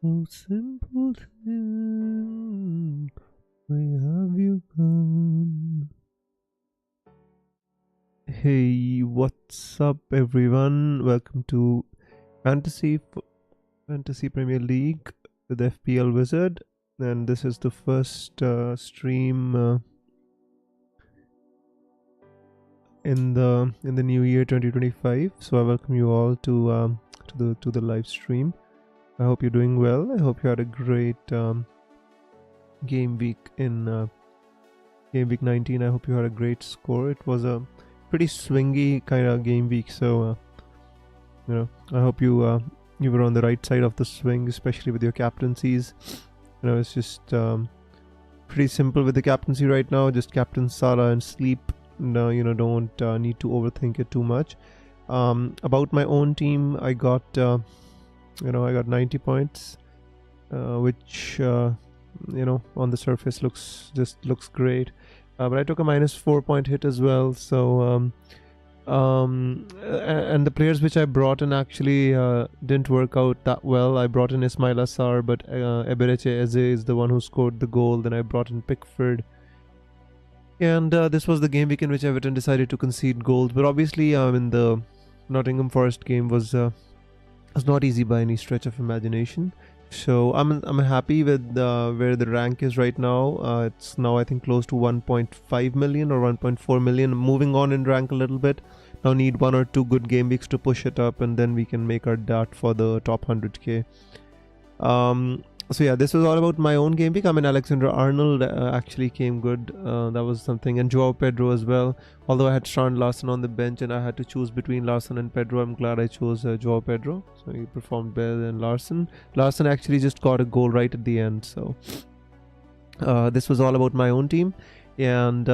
Oh, simple thing, where have you gone? Hey, what's up, everyone? Welcome to Fantasy Premier League with FPL Wizard, and this is the first stream in the new year 2025. So I welcome you all to the live stream. I hope you're doing well. I hope you had a great game week in game week 19. I hope you had a great score. It was a pretty swingy kind of game week, so I hope you were on the right side of the swing, especially with your captaincies. It's just pretty simple with the captaincy right now. Just captain Salah and sleep. No, don't need to overthink it too much. About my own team, I got I got 90 points, which on the surface looks great. But I took a -4 point hit as well. So and the players which I brought in actually didn't work out that well. I brought in Ismail Assar, but Eberechi Eze is the one who scored the goal. Then I brought in Pickford. And this was the game week in which Everton decided to concede goals. But obviously, in the Nottingham Forest game was not easy by any stretch of imagination. So I'm happy with where the rank is right now. It's now I think close to 1.5 million or 1.4 million. Moving on in rank a little bit. Now need 1 or 2 good game weeks to push it up, and then we can make our dart for the top 100k. So yeah, this was all about my own game week. Alexander Arnold actually came good. That was something, and Joao Pedro as well. Although I had Strand Larson on the bench and I had to choose between Larson and Pedro, I'm glad I chose Joao Pedro. So he performed better than Larson. Larson actually just got a goal right at the end. So this was all about my own team, and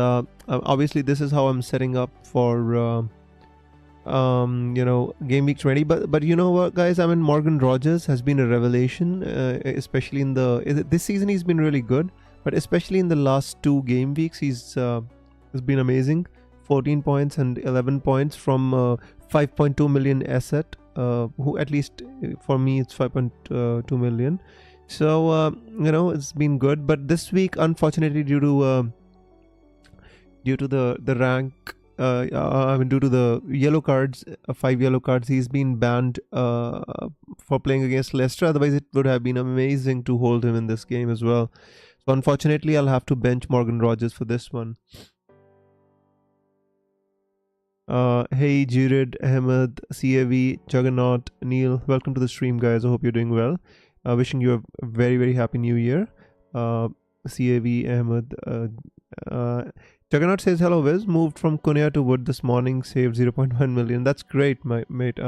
obviously this is how I'm setting up for game week 20. But you know what, guys, Morgan Rogers has been a revelation, especially this season. He's been really good, but especially in the last 2 game weeks he's been amazing. 14 points and 11 points from 5.2 million asset, who at least for me it's 5.2 million. So it's been good. But this week, unfortunately, due to the rank, due to the yellow cards, 5 yellow cards, he's been banned for playing against Leicester. Otherwise, it would have been amazing to hold him in this game as well. So unfortunately, I'll have to bench Morgan Rogers for this one. Hey, Jirid, Ahmed, CAV, Juggernaut, Neil, welcome to the stream, guys. I hope you're doing well. Wishing you a very, very happy new year. CAV, Ahmed, Juggernaut says, hello Wiz, moved from Kunia to Wood this morning, saved 0.1 million. That's great, my mate.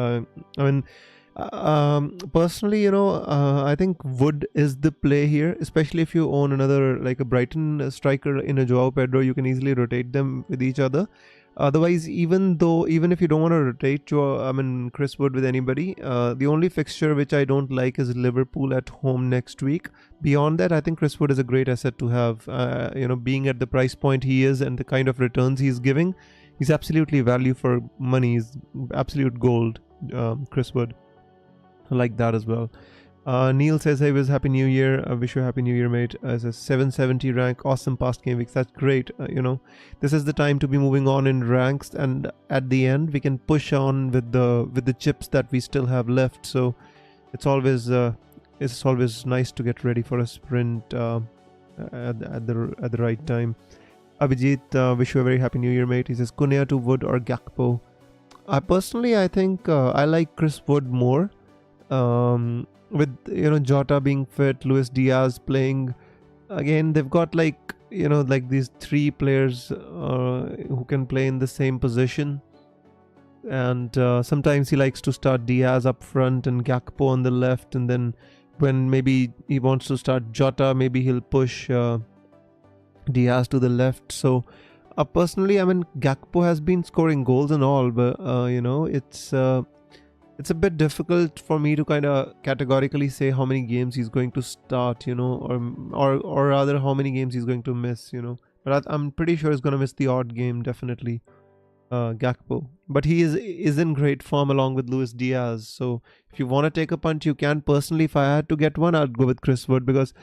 Personally, I think Wood is the play here, especially if you own another, like a Brighton striker in a Joao Pedro. You can easily rotate them with each other. Otherwise, even if you don't want to rotate Chris Wood with anybody, the only fixture which I don't like is Liverpool at home next week. Beyond that, I think Chris Wood is a great asset to have. Being at the price point he is and the kind of returns he's giving, he's absolutely value for money. He's absolute gold. Chris Wood, I like that as well. Neil says, hey Wiz, happy new year. I wish you a happy new year, mate. As a 770 rank, awesome past game weeks. That's great. This is the time to be moving on in ranks, and at the end we can push on with the chips that we still have left. So it's always nice to get ready for a sprint at the right time. Abhijit, wish you a very happy new year, mate. He says, Kunia to Wood or Gakpo. I think I like Chris Wood more. With Jota being fit, Luis Diaz playing again, they've got like these 3 players who can play in the same position, and sometimes he likes to start Diaz up front and Gakpo on the left, and then when maybe he wants to start Jota, maybe he'll push Diaz to the left. So personally, Gakpo has been scoring goals and all, but it's a bit difficult for me to kind of categorically say how many games he's going to start, or rather how many games he's going to miss, But I'm pretty sure he's going to miss the odd game, definitely. Gakpo. But he is in great form along with Luis Diaz. So if you want to take a punt, you can. Personally, if I had to get one, I'd go with Chris Wood because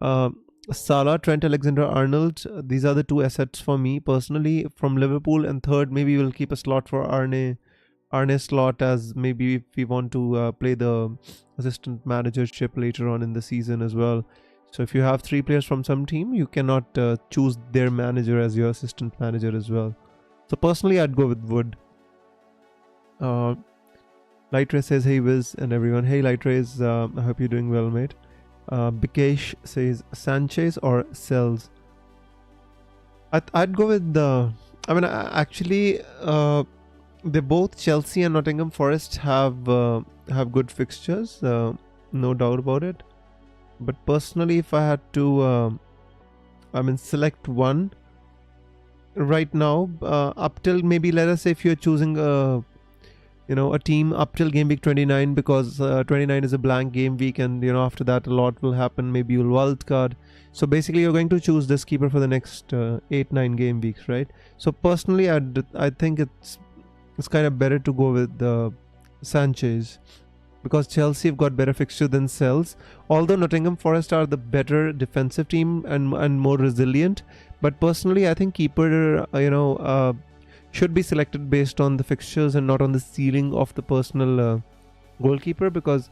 uh, Salah, Trent Alexander-Arnold, these are the two assets for me personally from Liverpool. And third, maybe we'll keep a slot for Arne slot, as maybe if we want to play the assistant managership later on in the season as well. So if you have three players from some team, you cannot choose their manager as your assistant manager as well. So personally, I'd go with Wood. Lightrace says, hey Wiz and everyone. Hey Lightrace, I hope you're doing well, mate. Bikesh says Sanchez or Sells. I'd go with the. I mean, actually, they both, Chelsea and Nottingham Forest, have good fixtures. No doubt about it. But personally, if I had to, select one right now, up till maybe, let us say, if you're choosing a team up till game week 29, because 29 is a blank game week, and after that a lot will happen. Maybe you'll wildcard. So basically you're going to choose this keeper for the next 8-9 game weeks, right? So personally I think it's kind of better to go with Sanchez, because Chelsea have got better fixture than Sells. Although Nottingham Forest are the better defensive team and more resilient, but personally I think keeper should be selected based on the fixtures and not on the ceiling of the personal goalkeeper, because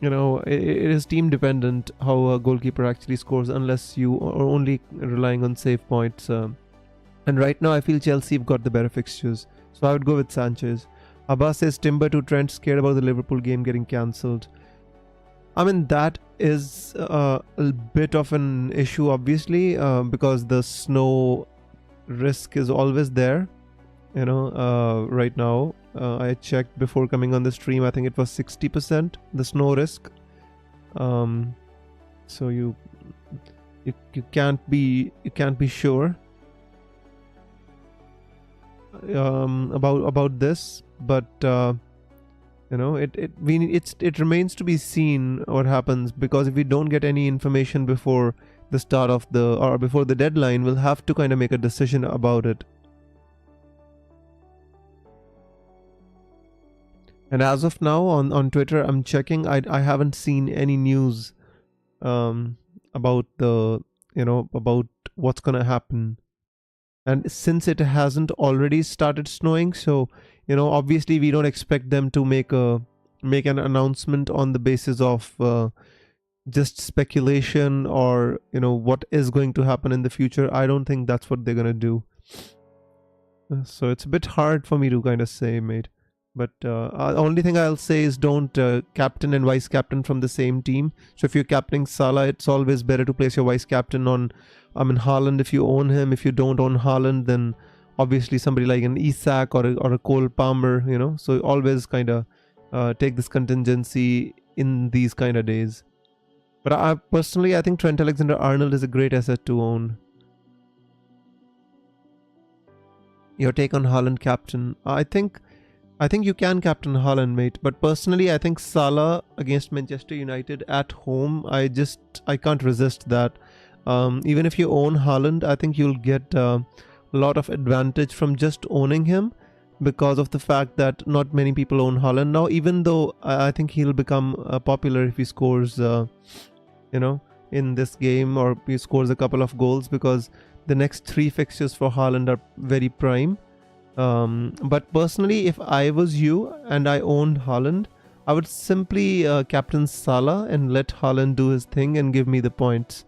it is team dependent how a goalkeeper actually scores, unless you are only relying on save points. And right now I feel Chelsea have got the better fixtures, so I would go with Sanchez. Abbas says Timber to Trent scared about the Liverpool game getting cancelled. I mean, that is a bit of an issue, obviously, because the snow risk is always there. Right now, I checked before coming on the stream. I think it was 60% the snow risk. So you can't be sure about this, but it remains to be seen what happens, because if we don't get any information before the start of before the deadline, we'll have to kind of make a decision about it. And as of now on Twitter, I'm checking, I haven't seen any news about about what's gonna happen. And since it hasn't already started snowing, so obviously we don't expect them to make an announcement on the basis of just speculation or what is going to happen in the future. I don't think that's what they're gonna do. So it's a bit hard for me to kind of say, mate. But only thing I'll say is don't captain and vice captain from the same team. So if you're captaining Salah, it's always better to place your vice captain on Haaland if you own him. If you don't own Haaland, then obviously somebody like an Isak or a Cole Palmer, so always kind of take this contingency in these kind of days. But I think Trent Alexander-Arnold is a great asset to own. Your take on Haaland captain? I think you can captain Haaland, mate. But personally, I think Salah against Manchester United at home, I can't resist that. Even if you own Haaland, I think you'll get a lot of advantage from just owning him, because of the fact that not many people own Haaland now, even though I think he'll become popular if he scores, in this game, or he scores a couple of goals, because the next 3 fixtures for Haaland are very prime. But personally, if I was you and I owned Haaland, I would simply captain Salah and let Haaland do his thing and give me the points.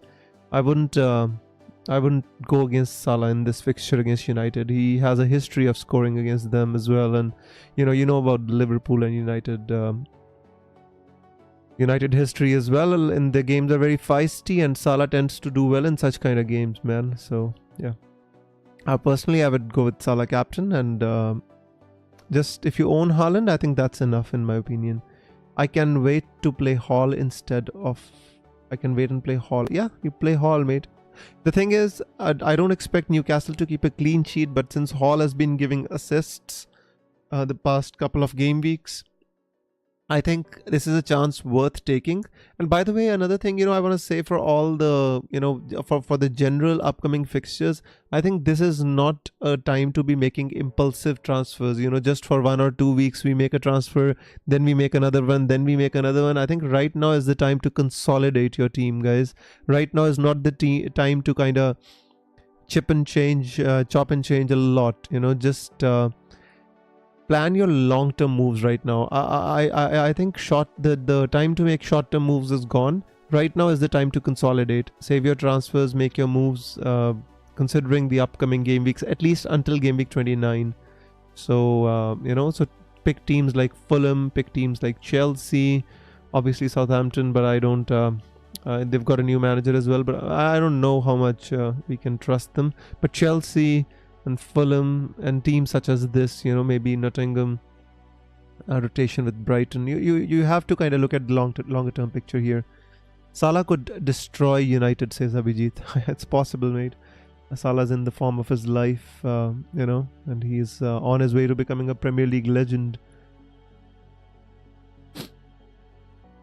I wouldn't go against Salah in this fixture against United. He has a history of scoring against them as well, and you know about Liverpool and United history as well, and the games are very feisty, and Salah tends to do well in such kind of games, man. So yeah. Personally, I would go with Salah captain, and just if you own Haaland, I think that's enough in my opinion. I can wait to play Hall instead of... I can wait and play Hall. Yeah, you play Hall, mate. The thing is, I don't expect Newcastle to keep a clean sheet, but since Hall has been giving assists the past couple of game weeks, I think this is a chance worth taking. And by the way, another thing, I want to say for all the, for the general upcoming fixtures, I think this is not a time to be making impulsive transfers. Just for 1 or 2 weeks, we make a transfer, then we make another one, then we make another one. I think right now is the time to consolidate your team, guys. Right now is not the time to kind of chop and change a lot. Just plan your long term moves right now. I think the time to make short term moves is gone. Right now is the time to consolidate, save your transfers, make your moves, considering the upcoming game weeks, at least until game week 29. So pick teams like Fulham, pick teams like Chelsea, obviously Southampton, but I don't. They've got a new manager as well, but I don't know how much we can trust them. But Chelsea and Fulham and teams such as this, maybe Nottingham, rotation with Brighton. You have to kind of look at the longer term picture here. Salah could destroy United, says Abhijit. It's possible, mate. Salah's in the form of his life, and he's on his way to becoming a Premier League legend.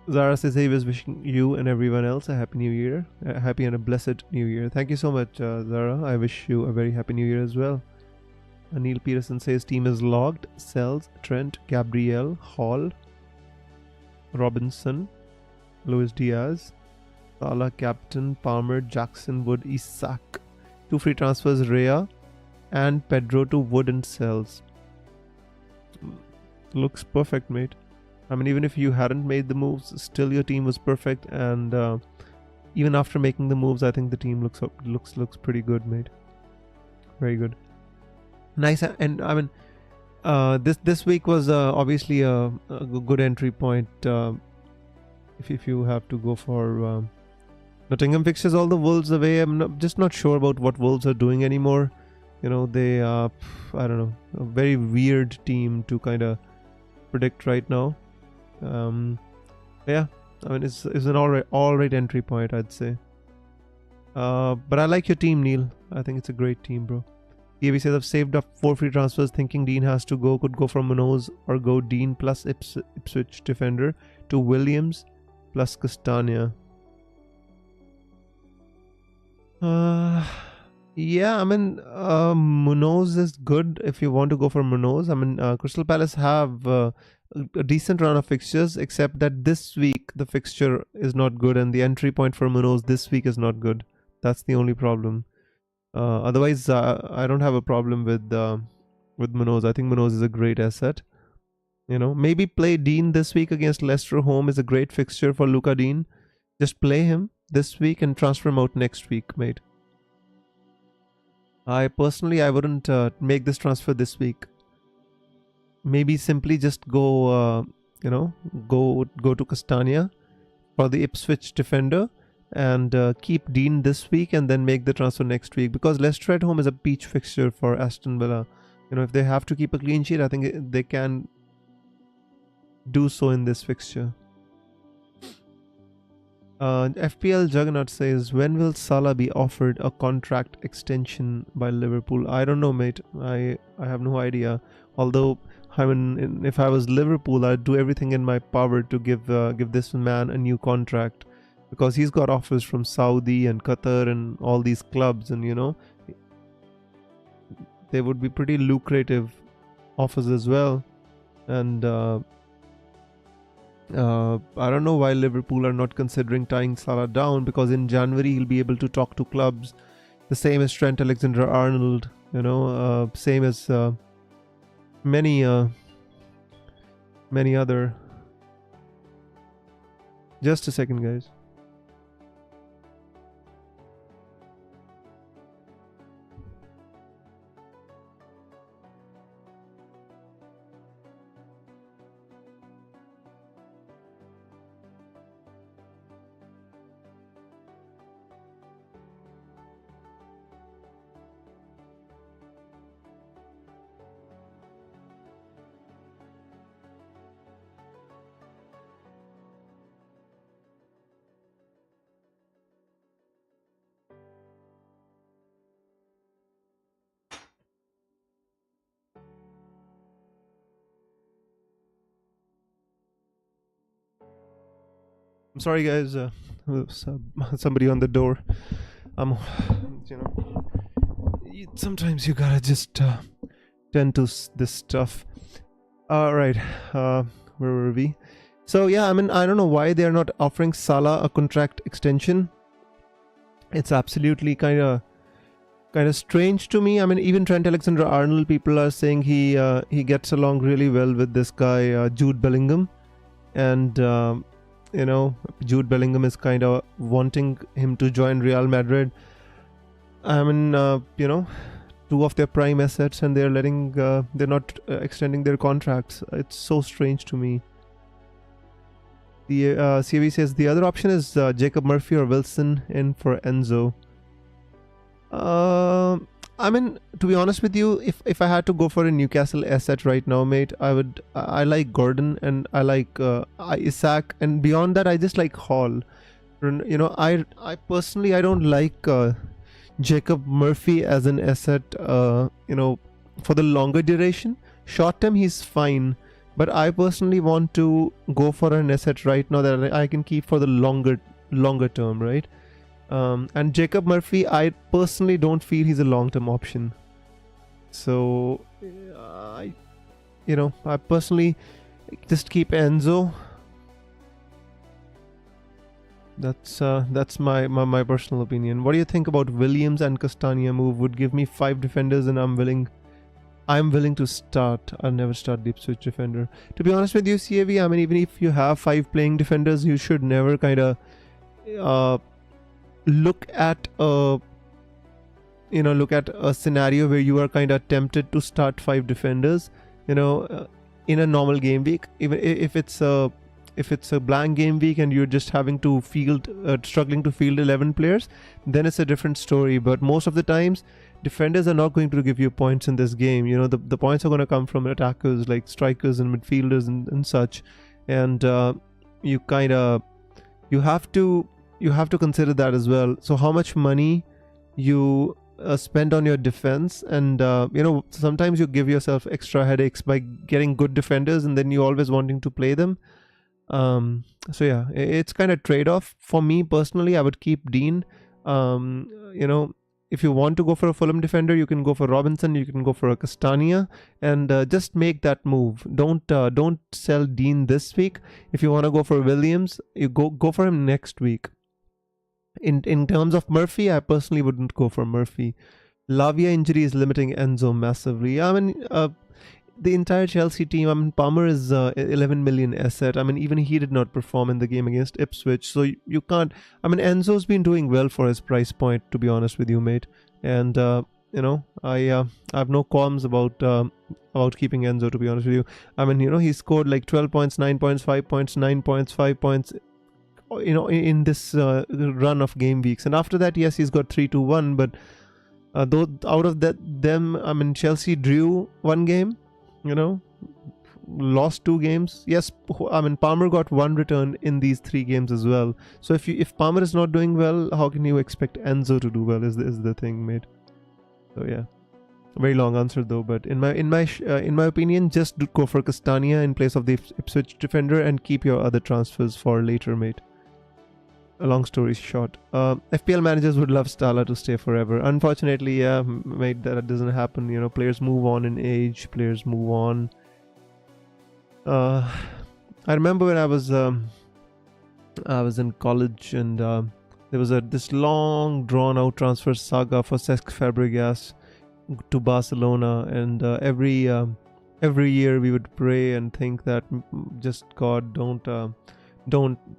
Zara says he was wishing you and everyone else a happy new year. A happy and a blessed new year. Thank you so much, Zara. I wish you a very happy new year as well. Neil Peterson says team is logged. Sells, Trent, Gabriel, Hall, Robinson, Luis Diaz, Salah, Captain, Palmer, Jackson, Wood, Isak. 2 free transfers, Rhea and Pedro to Wood and Sells. Looks perfect, mate. I mean, even if you hadn't made the moves, still your team was perfect. And even after making the moves, I think the team looks pretty good, mate. Very good. Nice. And I mean, this week was obviously a good entry point. If you have to go for Nottingham fixtures, all the Wolves away. I'm just not sure about what Wolves are doing anymore. They I don't know, a very weird team to kind of predict right now. Yeah, I mean it's an all right entry point, I'd say. But I like your team, Neil. I think it's a great team, bro. EAB says I've saved up 4 free transfers, thinking Dean has to go. Could go from Munoz or go Dean plus Ipswich defender to Williams plus Castagna. Yeah, I mean, Munoz is good if you want to go for Munoz. I mean, Crystal Palace have a decent run of fixtures, except that this week the fixture is not good, and the entry point for Munoz this week is not good. That's the only problem. Otherwise, I don't have a problem with Munoz. I think Munoz is a great asset. Maybe play Dean this week against Leicester home is a great fixture for Luca Dean. Just play him this week and transfer him out next week, mate. I wouldn't make this transfer this week. Maybe simply just go to Castagna for the Ipswich defender and keep Dean this week and then make the transfer next week, because Leicester at home is a peach fixture for Aston Villa. If they have to keep a clean sheet, I think they can do so in this fixture. FPL Juggernaut says, when will Salah be offered a contract extension by Liverpool? I don't know, mate. I have no idea. Although, I mean, if I was Liverpool, I'd do everything in my power to give this man a new contract, because he's got offers from Saudi and Qatar and all these clubs, and they would be pretty lucrative offers as well. And I don't know why Liverpool are not considering tying Salah down, because in January he'll be able to talk to clubs, the same as Trent Alexander-Arnold, same as many other. Just a second, guys. I'm sorry, guys. Somebody on the door. I'm, you know, sometimes you gotta just tend to this stuff. All right. Uh, where were we? So yeah, I mean, I don't know why they are not offering Salah a contract extension. It's absolutely kind of strange to me. I mean, even Trent Alexander-Arnold, people are saying he gets along really well with this guy Jude Bellingham, and Jude Bellingham is kind of wanting him to join Real Madrid. I mean, two of their prime assets, and they're not extending their contracts. It's so strange to me. The CAV says the other option is Jacob Murphy or Wilson in for Enzo. I mean, to be honest with you, if I had to go for a Newcastle asset right now, mate, I like Gordon and I like Isaac, and beyond that, I just like Hall. I personally I don't like Jacob Murphy as an asset. For the longer duration, short term he's fine, but I personally want to go for an asset right now that I can keep for the longer term, right? And Jacob Murphy, I personally don't feel he's a long-term option. So, I personally just keep Enzo. That's my personal opinion. What do you think about Williams and Castagna move? Would give me 5 defenders, and I'm willing to start. I'll never start deep switch defender. To be honest with you, CAV, I mean, even if you have 5 playing defenders, you should never kind of look at a scenario where you are kind of tempted to start 5 defenders, in a normal game week. Even if it's a blank game week and you're just having to struggling to field 11 players, then it's a different story. But most of the times, defenders are not going to give you points in this game. The points are going to come from attackers like strikers and midfielders and such. And you have to consider that as well. So how much money you spend on your defense, and sometimes you give yourself extra headaches by getting good defenders and then you always wanting to play them. So yeah, it's kind of trade-off. For me personally, I would keep Dean. If you want to go for a Fulham defender, you can go for Robinson, you can go for a Castagna, and just make that move. Don't sell Dean this week. If you want to go for Williams, you go for him next week. In terms of Murphy, I personally wouldn't go for Murphy. Lavia injury is limiting Enzo massively. I mean, the entire Chelsea team, I mean, Palmer is 11 million asset. I mean, even he did not perform in the game against Ipswich. So you can't... I mean, Enzo's been doing well for his price point, to be honest with you, mate. And, I have no qualms about keeping Enzo, to be honest with you. I mean, he scored like 12 points, 9 points, 5 points, 9 points, 5 points, in this run of game weeks. And after that, yes, he's got 3-2-1, but though out of them, I mean, Chelsea drew 1 game, lost 2 games. Yes, I mean, Palmer got 1 return in these 3 games as well. So if Palmer is not doing well, how can you expect Enzo to do well? Is the thing, mate. So yeah, very long answer though. But in my opinion, just go for Castagna in place of the Ipswich defender and keep your other transfers for later, mate. A long story short, FPL managers would love Stala to stay forever. Unfortunately, yeah, mate, that doesn't happen. Players move on in age. Players move on. I remember when I was in college, and there was this long, drawn-out transfer saga for Cesc Fabregas to Barcelona, and every year we would pray and think that just God, don't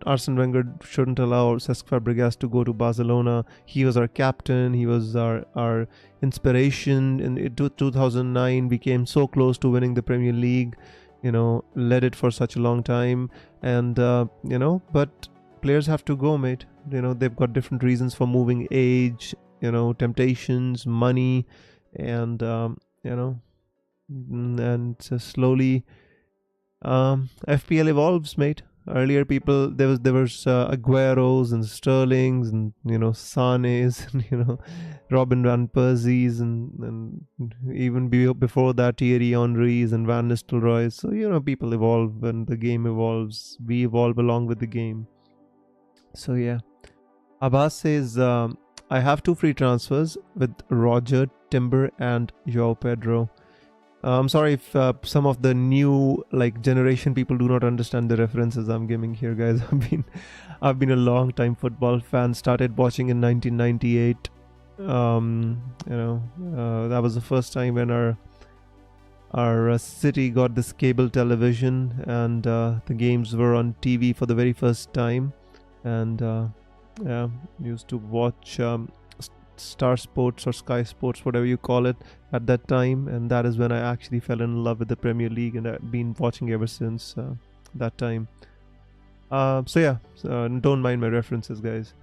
Arsene Wenger shouldn't allow Cesc Fabregas to go to Barcelona. He was our captain. He was our inspiration. In 2009, we came so close to winning the Premier League. Led it for such a long time, and but players have to go, mate. They've got different reasons for moving: age, temptations, money, and and so slowly, FPL evolves, mate. Earlier, there was Agueros and Sterlings and Sanes and Robin van Persie's and even before that Thierry Henry's and Van Nistelrooy's. So people evolve and the game evolves. We evolve along with the game. So yeah, Abbas says I have 2 free transfers with Roger, Timber, and Joao Pedro. I'm sorry if some of the new like generation people do not understand the references I'm giving here, guys. I've been a long time football fan. Started watching in 1998. That was the first time when our city got this cable television, and the games were on TV for the very first time. And yeah, used to watch Star Sports or Sky Sports, whatever you call it, at that time, and that is when I actually fell in love with the Premier League, and I've been watching ever since that time. Don't mind my references, guys.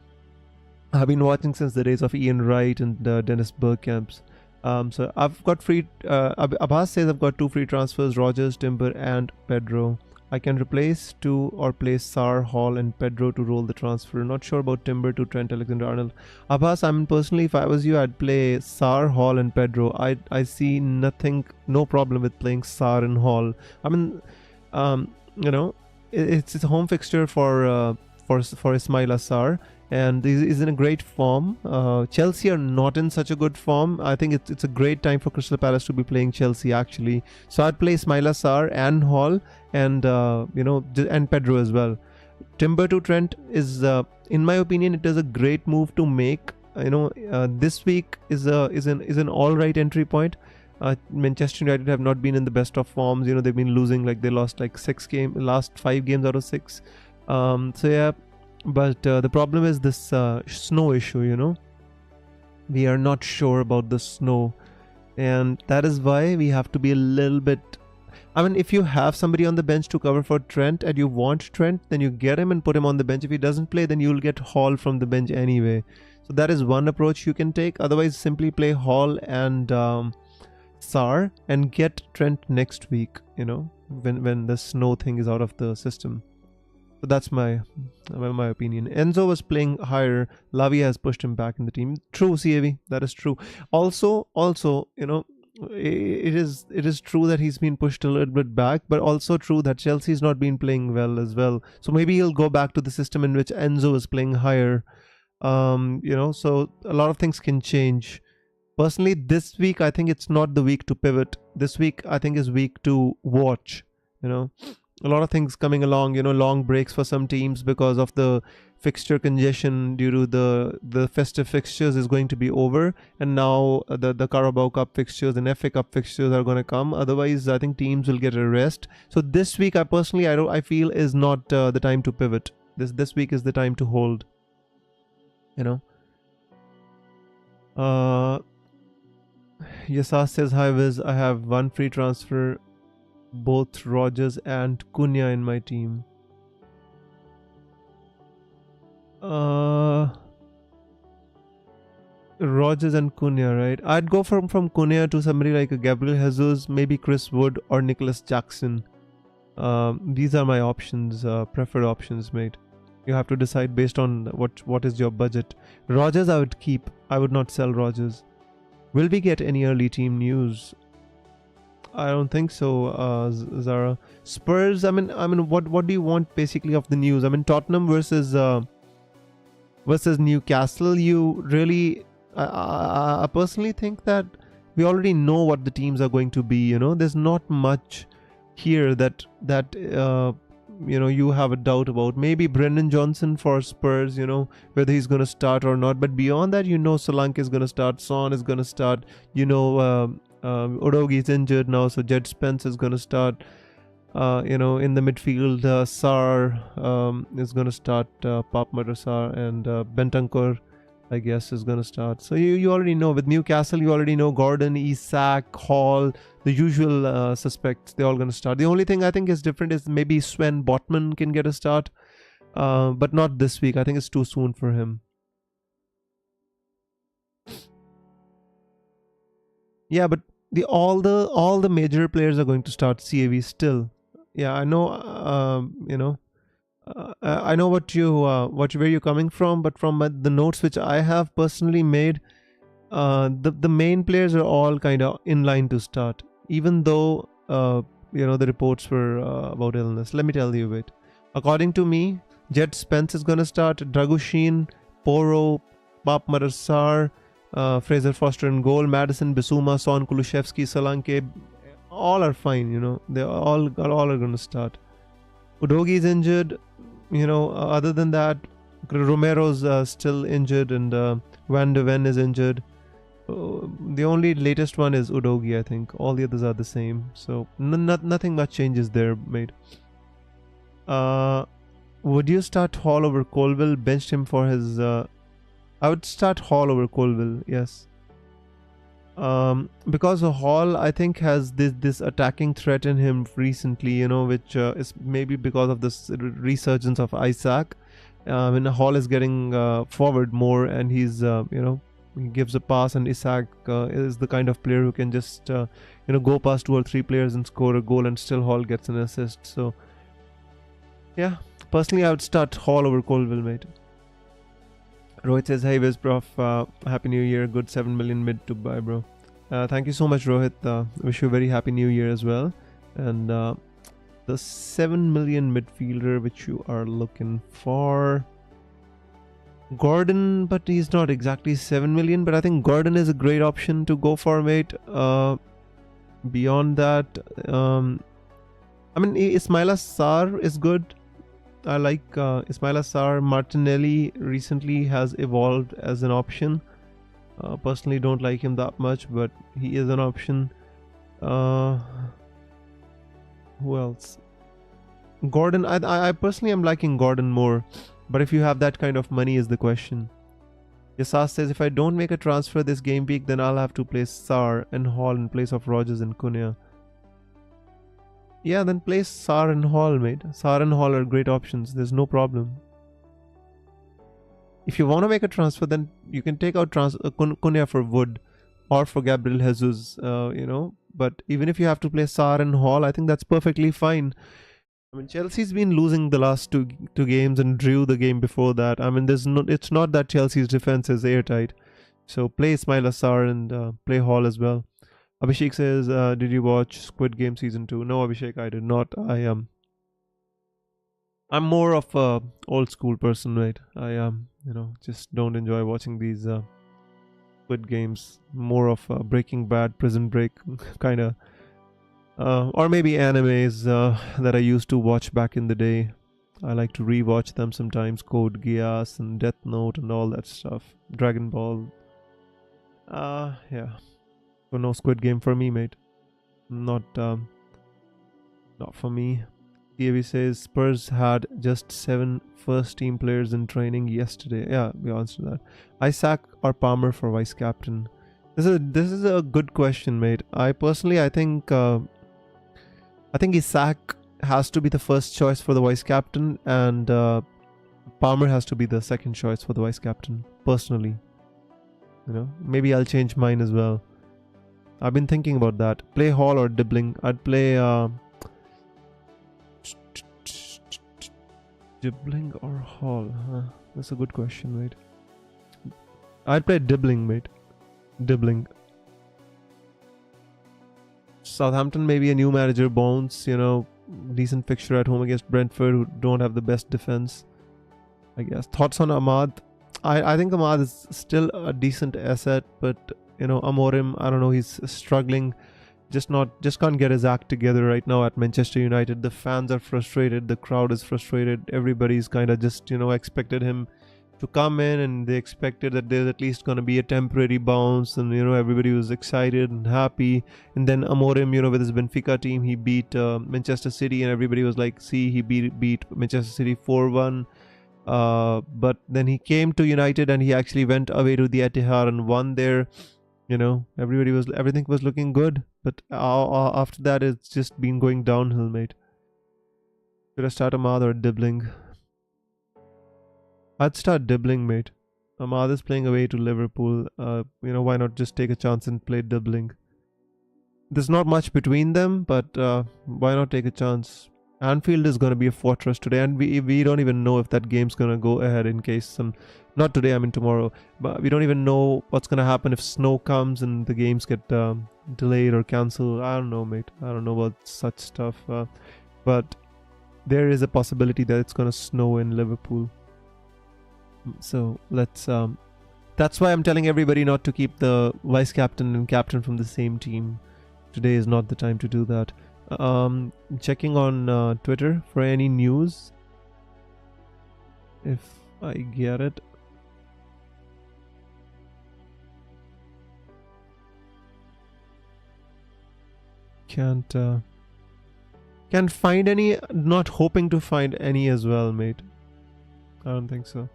I've been watching since the days of Ian Wright and Dennis Bergkamp's. So I've got free. Abbas says I've got 2 free transfers: Rogers, Timber, and Pedro. I can replace 2 or place Sar, Hall, and Pedro to roll the transfer. Not sure about Timber to Trent Alexander-Arnold. Abbas, I mean, personally, if I was you, I'd play Sar, Hall, and Pedro. I see no problem with playing Sar and Hall. I mean, you know, it's a home fixture for Ismail Assar, and he's in a great form. Chelsea are not in such a good form. I think it's a great time for Crystal Palace to be playing Chelsea, actually. So I'd play Ismail Assar and Hall, and and Pedro as well. Timber to Trent is, in my opinion, it is a great move to make. This week is an all right entry point. Manchester United have not been in the best of forms. They've been losing, like they lost like last 5 games out of 6. But the problem is this snow issue. We are not sure about the snow, and that is why we have to be a little bit. I mean, if you have somebody on the bench to cover for Trent and you want Trent, then you get him and put him on the bench. If he doesn't play, then you'll get Hall from the bench anyway. So that is one approach you can take. Otherwise, simply play Hall and Sar and get Trent next week, when the snow thing is out of the system. So that's my opinion. Enzo was playing higher. Lavia has pushed him back in the team. True, CAV. That is true. Also, it is true that he's been pushed a little bit back, but also true that Chelsea's not been playing well as well. So maybe he'll go back to the system in which Enzo is playing higher. So a lot of things can change. Personally, this week I think it's not the week to pivot. This week I think is week to watch. A lot of things coming along, long breaks for some teams because of the fixture congestion due to the festive fixtures is going to be over, and now the Carabao Cup fixtures and FA Cup fixtures are going to come. Otherwise, I think teams will get a rest. So this week, I feel is not the time to pivot. This week is the time to hold. Yasas says, hi Viz, I have 1 free transfer, both Rogers and Cunha in my team. Rogers and Cunha, right? I'd go from Cunha to somebody like a Gabriel Jesus, maybe Chris Wood or Nicholas Jackson. These are my options, preferred options, mate. You have to decide based on what is your budget. Rogers I would keep. I would not sell Rogers. Will we get any early team news? I don't think so, Zara. Spurs, I mean, what do you want basically of the news? I mean, Tottenham versus Newcastle. You really, I personally think that we already know what the teams are going to be. There's not much here that you have a doubt about. Maybe Brendan Johnson for Spurs, whether he's going to start or not. But beyond that, Solanke is going to start, Son is going to start, Udogi is injured now, so Jed Spence is going to start. In the midfield, Sar is going to start, Pap Madrasar, and Bentancur, I guess, is going to start. So you already know. With Newcastle, you already know Gordon, Isak, Hall, the usual suspects. They're all going to start. The only thing I think is different is maybe Sven Botman can get a start, but not this week. I think it's too soon for him. Yeah, but all the major players are going to start CAV still. Yeah, I know. I know where you're coming from, but from the notes which I have personally made, the main players are all kind of in line to start, even though the reports were about illness. Let me tell you, wait. According to me, Jet Spence is gonna start. Dragushin, Poro, Pap Marassar, Fraser Foster in goal, Madison, Bissouma, Son, Kulusevski, Solanke, all are fine, you know. They all are gonna start. Udogi is injured, you know. Other than that, Romero's still injured, and Van de Ven is injured. The only latest one is Udogi, I think. All the others are the same. So nothing much changes there, mate. Would you start Hall over Colville? Benched him for his... I would start Hall over Colville, yes. Because Hall, I think, has this attacking threat in him recently, you know, which is maybe because of this resurgence of Isaac. When Hall is getting forward more, and he's, you know, he gives a pass, and Isaac is the kind of player who can just, you know, go past 2 or 3 players and score a goal, and still Hall gets an assist. So, yeah, personally, I would start Hall over Colville, mate. Rohit says, hey Wiz Prof, happy new year, good 7 million mid to buy, bro. Thank you so much, Rohit. Wish you a very happy new year as well. And the 7 million midfielder which you are looking for, Gordon, but he's not exactly 7 million, but I think Gordon is a great option to go for, mate. Beyond that, I mean, Ismaila Sarr is good. I like Ismaila Sarr. Martinelli recently has evolved as an option. Personally don't like him that much, but he is an option. Who else? Gordon. I personally am liking Gordon more, but if you have that kind of money is the question. Yasas says, if I don't make a transfer this game week, then I'll have to play Sarr and Hall in place of Rogers and Cunha. Yeah, then play Sarr and Hall, mate. Sarr and Hall are great options. There's no problem. If you want to make a transfer, then you can take out Cunha for Wood or for Gabriel Jesus, you know. But even if you have to play Sarr and Hall, I think that's perfectly fine. I mean, Chelsea's been losing the last two games and drew the game before that. I mean, it's not that Chelsea's defense is airtight. So play Ismaila Sarr and play Hall as well. Abhishek says, did you watch Squid Game Season 2? No, Abhishek, I did not. I'm more of a old school person, right? I you know, just don't enjoy watching these Squid Games. More of Breaking Bad, Prison Break kind of, or maybe animes that I used to watch back in the day. I like to rewatch them sometimes. Code Geass and Death Note and all that stuff. Dragon Ball. Yeah. So no Squid Game for me, mate. Not for me. TV says Spurs had just 7 first-team players in training yesterday. Yeah, we answered that. Isaac or Palmer for vice captain? This is a good question, mate. I think Isaac has to be the first choice for the vice captain, and Palmer has to be the second choice for the vice captain. Personally, you know, maybe I'll change mine as well. I've been thinking about that. Play Hall or Dibbling? I'd play Dibbling or Hall? That's a good question, mate. I'd play Dibbling, mate. Dibbling. Southampton, maybe a new manager, Bones, you know, decent fixture at home against Brentford, who don't have the best defense, I guess. Thoughts on Ahmad? I think Ahmad is still a decent asset, but you know, Amorim, I don't know, he's struggling. Just can't get his act together right now at Manchester United. The fans are frustrated, the crowd is frustrated. Everybody's kind of just, you know, expected him to come in, and they expected that there's at least gonna be a temporary bounce, and you know, everybody was excited and happy. And then Amorim, you know, with his Benfica team, he beat Manchester City, and everybody was like, see, he beat Manchester City 4-1. But then he came to United and he actually went away to the Etihad and won there. You know, everything was looking good, but after that, it's just been going downhill, mate. Should I start Ahmad or Dibbling? I'd start Dibbling, mate. Ahmad is playing away to Liverpool. You know, why not just take a chance and play Dibbling? There's not much between them, but why not take a chance? Anfield is going to be a fortress today, and we don't even know if that game's going to go ahead in case not today, I mean tomorrow, but we don't even know what's going to happen if snow comes and the games get delayed or cancelled. I don't know, mate. I don't know about such stuff, but there is a possibility that it's gonna snow in Liverpool. So let's that's why I'm telling everybody not to keep the vice captain and captain from the same team. Today is not the time to do that. Checking on Twitter for any news, if I get it. Can't find any. Not hoping to find any as well, mate. I don't think so.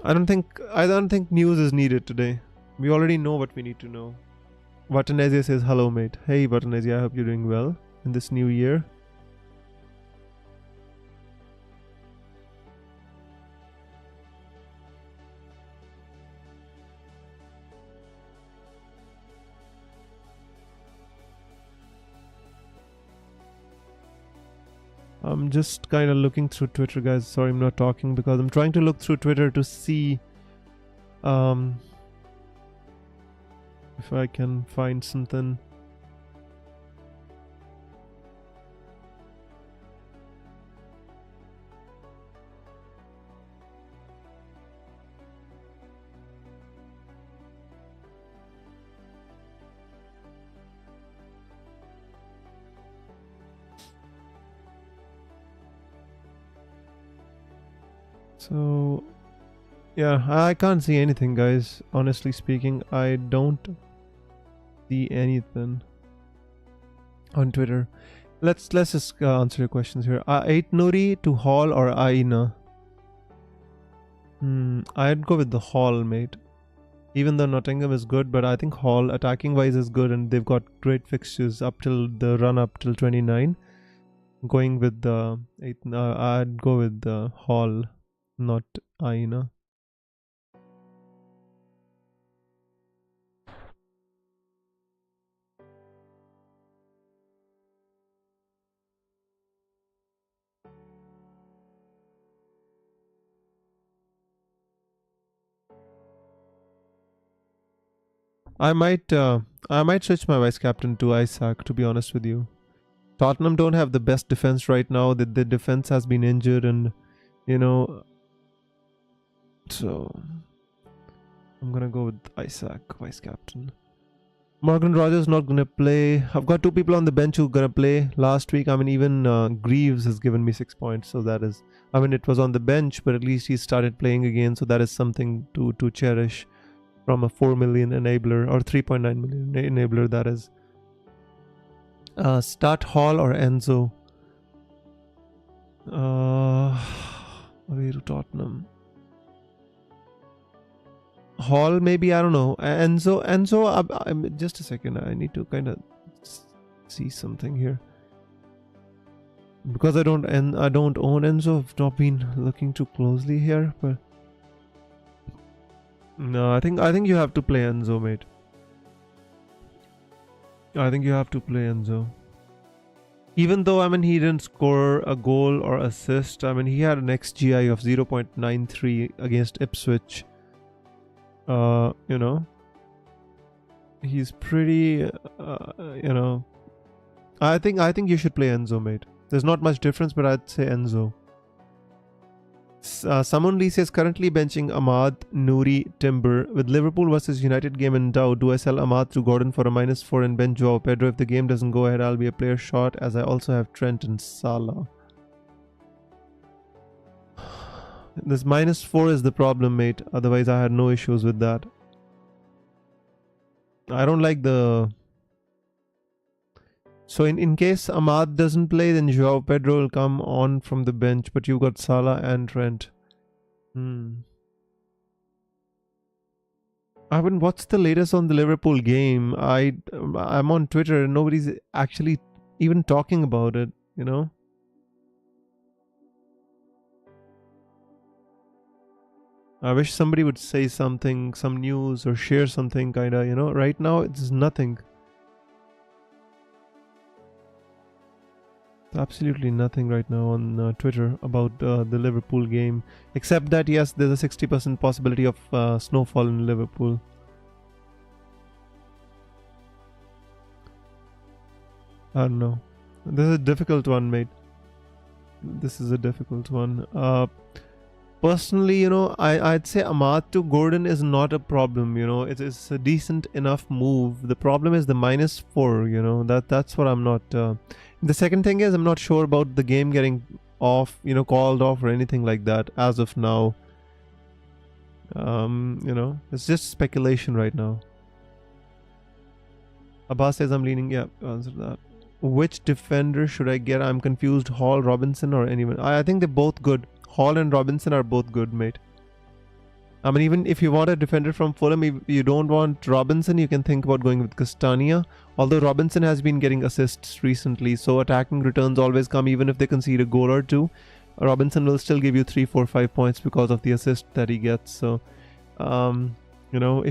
I don't think news is needed today. We already know what we need to know. Vatanezia says hello, mate. Hey Vatanezia, I hope you're doing well in this new year. I'm just kind of looking through Twitter, guys. Sorry I'm not talking because I'm trying to look through Twitter to see if I can find something. So yeah, I can't see anything, guys. Honestly speaking, I don't see anything on Twitter. Let's just answer your questions here. Ait Nuri to Hall or Aina? I'd go with the Hall, mate. Even though Nottingham is good, but I think Hall attacking wise is good, and they've got great fixtures up till the run up till 29. Going with the I'd go with the Hall, not Aina. I might switch my vice captain to Isaac, to be honest with you. Tottenham don't have the best defense right now. The defense has been injured, and you know, so I'm gonna go with Isaac, vice captain. Morgan Rogers not gonna play. I've got two people on the bench who gonna play last week. I mean, even Greaves has given me 6 points, so that is, I mean, it was on the bench, but at least he started playing again, so that is something to cherish from a 4 million enabler, or 3.9 million enabler, that is. Start Hall or Enzo? Away to Tottenham. Hall maybe, I don't know. Enzo, just a second. I need to kind of see something here, because I don't own Enzo. I've not been looking too closely here, but no, I think you have to play Enzo, mate. I think you have to play Enzo. Even though, I mean, he didn't score a goal or assist. I mean, he had an XGI of 0.93 against Ipswich. You know, he's pretty, you know, I think you should play Enzo, mate. There's not much difference, but I'd say Enzo. Someone Lee says currently benching Ahmad, Nouri, Timber. With Liverpool versus United game in doubt, do I sell Ahmad to Gordon for a -4 and bench Joao Pedro? If the game doesn't go ahead, I'll be a player short, as I also have Trent and Salah. This -4 is the problem, mate. Otherwise, I had no issues with that. I don't like the... So in case Ahmad doesn't play, then Joao Pedro will come on from the bench, but you've got Salah and Trent. I mean, what's the latest on the Liverpool game? I'm on Twitter and nobody's actually even talking about it, you know? I wish somebody would say something, some news, or share something, kinda, you know? Right now, it's nothing. Absolutely nothing right now on Twitter about the Liverpool game, except that yes, there's a 60% possibility of snowfall in Liverpool. I don't know. This is a difficult one, mate. This is a difficult one. Personally, I'd say Ahmad to Gordon is not a problem. It is a decent enough move. The problem is the -4. That's what I'm not. The second thing is I'm not sure about the game getting off, called off or anything like that as of now. It's just speculation right now. Abbas says I'm leaning. Yeah, answer that. Which defender should I get? I'm confused. Hall, Robinson, or anyone? I think they're both good. Hall and Robinson are both good, mate. I mean, even if you want a defender from Fulham, if you don't want Robinson, you can think about going with Castagna. Although Robinson has been getting assists recently, so attacking returns always come even if they concede a goal or two. Robinson will still give you 3, 4, 5 points because of the assist that he gets. So,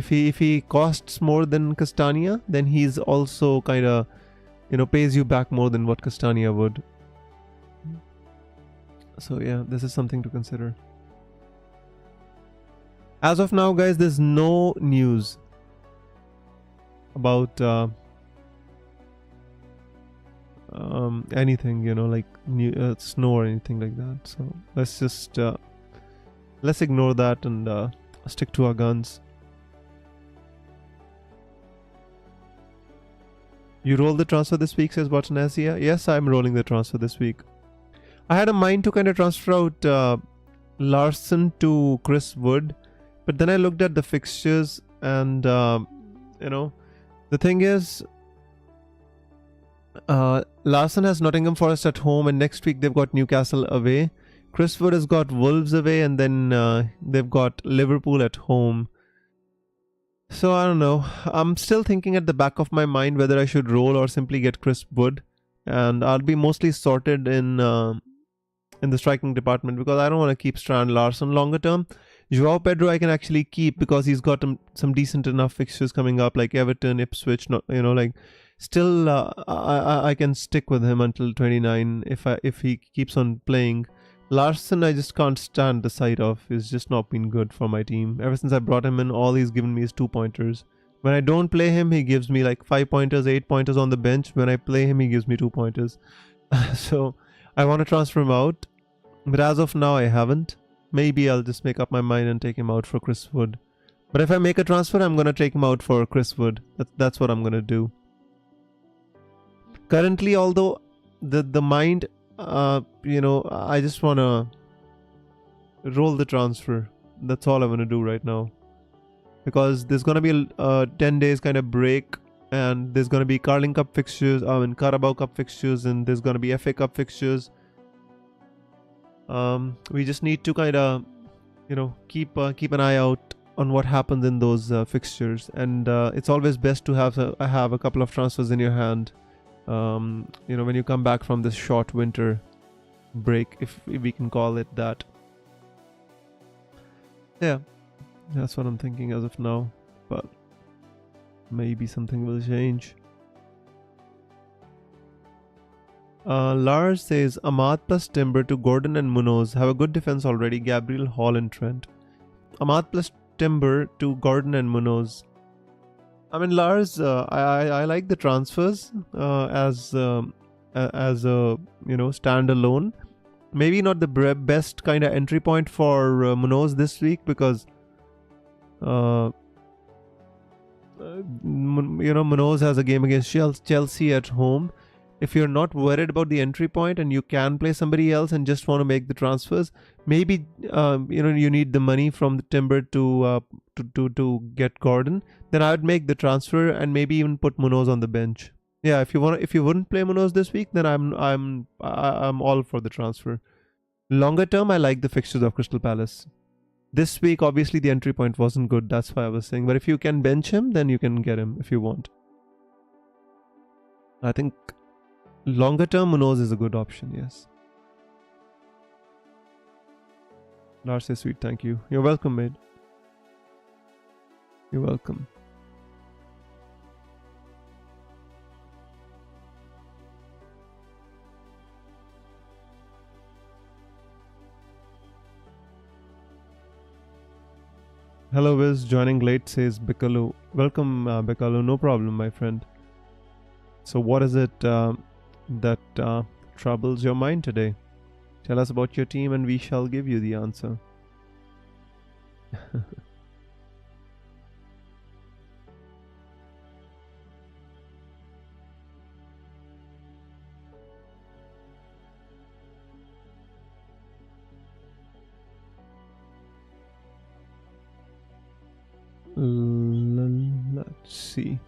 if he costs more than Castagna, then he's also kind of, pays you back more than what Castagna would. So yeah, this is something to consider. As of now, guys, there's no news about anything, like new, snow or anything like that. So let's just let's ignore that and stick to our guns. You roll the transfer this week, says Botanazia. Yes, I'm rolling the transfer this week. I had a mind to kind of transfer out Larson to Chris Wood, but then I looked at the fixtures and, the thing is, Larson has Nottingham Forest at home and next week they've got Newcastle away. Chris Wood has got Wolves away and then they've got Liverpool at home. So I don't know. I'm still thinking at the back of my mind whether I should roll or simply get Chris Wood, and I'll be mostly sorted in the striking department because I don't want to keep Strand Larson longer term. Joao Pedro I can actually keep because he's got some decent enough fixtures coming up like Everton, Ipswich. Still I can stick with him until 29 if he keeps on playing. Larson I just can't stand the sight of. He's just not been good for my team. Ever since I brought him in, all he's given me is 2 pointers. When I don't play him, he gives me like 5 pointers, 8 pointers on the bench. When I play him, he gives me 2 pointers. So I want to transfer him out, but as of now I haven't. Maybe I'll just make up my mind and take him out for Chris Wood. But if I make a transfer, I'm going to take him out for Chris Wood. That's what I'm going to do. Currently, although the mind, I just want to roll the transfer. That's all I want to do right now. Because there's going to be a 10 days kind of break. And there's going to be Carling Cup fixtures, Carabao Cup fixtures, and there's going to be FA Cup fixtures. We just need to kind of, keep an eye out on what happens in those fixtures. And it's always best to have a couple of transfers in your hand. When you come back from this short winter break, if we can call it that. Yeah, that's what I'm thinking as of now. But maybe something will change. Lars says Ahmad plus Timber to Gordon and Munoz. Have a good defense already. Gabriel, Hall and Trent. Ahmad plus Timber to Gordon and Munoz. I mean, Lars, I like the transfers as a standalone. Maybe not the best kind of entry point for Munoz this week because Munoz has a game against Chelsea at home. If you're not worried about the entry point and you can play somebody else and just want to make the transfers, maybe you need the money from the Timber to get Gordon. Then I would make the transfer and maybe even put Munoz on the bench. Yeah, if you wouldn't play Munoz this week, then I'm all for the transfer. Longer term, I like the fixtures of Crystal Palace. This week, obviously, the entry point wasn't good. That's why I was saying. But if you can bench him, then you can get him if you want. I think longer term, Munoz is a good option, yes. Lars says, sweet, thank you. You're welcome, mate. You're welcome. Hello, Wiz. Joining late says Bikalu. Welcome, Bikalu. No problem, my friend. So what is it? that troubles your mind today? Tell us about your team and we shall give you the answer. Let's see.